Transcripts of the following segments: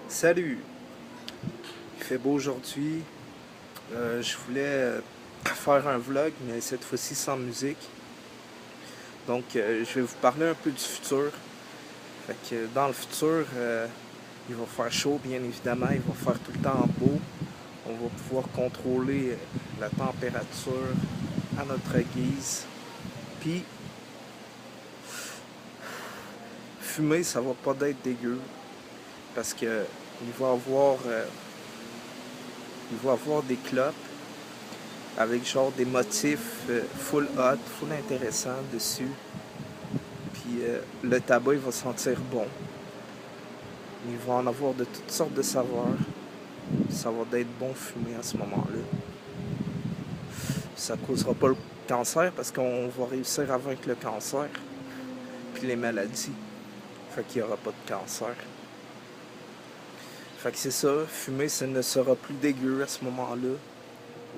Salut, il fait beau aujourd'hui. Je voulais faire un vlog, mais cette fois-ci sans musique. Donc, je vais vous parler un peu du futur. Fait que dans le futur, il va faire chaud, bien évidemment. Il va faire tout le temps beau. On va pouvoir contrôler la température à notre guise. Puis, fumer, ça va pas être dégueu. Parce que il va avoir des clopes avec genre des motifs full hot, full intéressant dessus. Puis le tabac, il va sentir bon. Il va en avoir de toutes sortes de saveurs. Ça va être bon fumé à ce moment-là. Ça causera pas le cancer parce qu'on va réussir à vaincre le cancer. Puis les maladies. Fait qu'il n'y aura pas de cancer. Fait que c'est ça, fumer, ça ne sera plus dégueu à ce moment-là.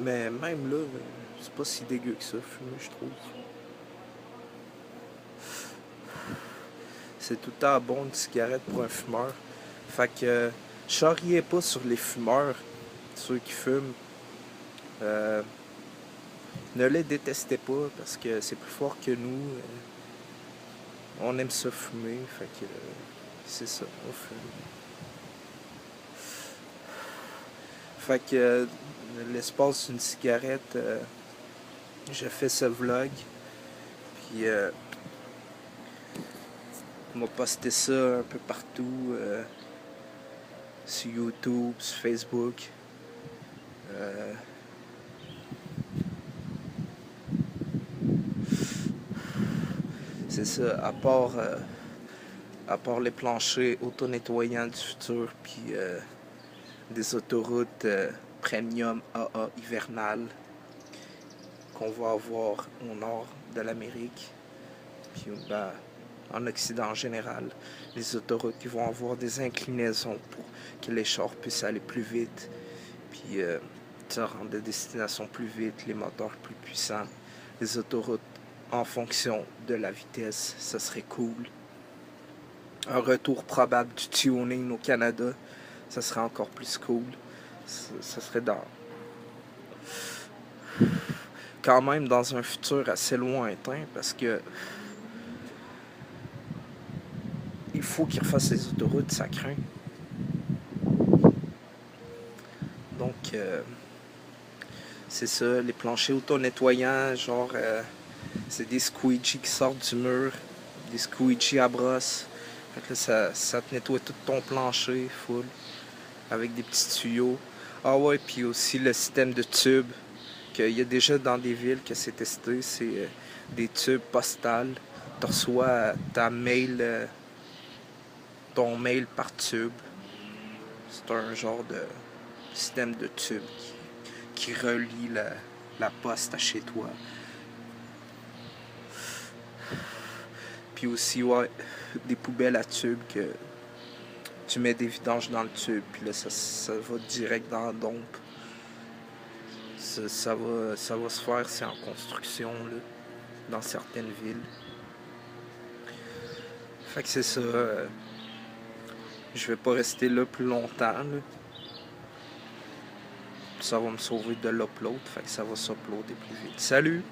Mais même là, c'est pas si dégueu que ça, fumer, je trouve. C'est tout le temps bon une cigarette pour un fumeur. Fait que charriez pas sur les fumeurs, ceux qui fument. Euh, ne les détestez pas parce que c'est plus fort que nous. On aime ça fumer, fait que c'est ça, on fume. Fait que l'espace d'une cigarette, je fais ce vlog. Puis on va poster ça un peu partout. Sur YouTube, sur Facebook. C'est ça, à part les planchers auto-nettoyants du futur, puis des autoroutes premium AA hivernales qu'on va avoir au nord de l'Amérique, puis ben, en Occident en général. Les autoroutes qui vont avoir des inclinaisons pour que les chars puissent aller plus vite, puis se rendre à destination plus vite, les moteurs plus puissants, les autoroutes en fonction de la vitesse, ça serait cool. Un retour probable du tuning au Canada, ça serait encore plus cool. Ça serait quand même dans un futur assez lointain parce que il faut qu'ils refassent les autoroutes, ça craint. Donc c'est ça, les planchers auto-nettoyants, genre c'est des squeegees qui sortent du mur, des squeegees à brosse. Fait que là, ça te nettoie tout ton plancher full avec des petits tuyaux. Ah ouais, puis aussi le système de tubes qu'il y a déjà dans des villes que c'est testé, c'est des tubes postales. Tu reçois ton mail par tube. C'est un genre de système de tube qui relie la poste à chez toi. Puis aussi, ouais, des poubelles à tubes que tu mets des vidanges dans le tube, puis là, ça va direct dans la dompe. Ça va se faire, c'est en construction, là, dans certaines villes. Fait que c'est ça. Je vais pas rester là plus longtemps, là. Ça va me sauver de l'upload, fait que ça va s'uploader plus vite. Salut!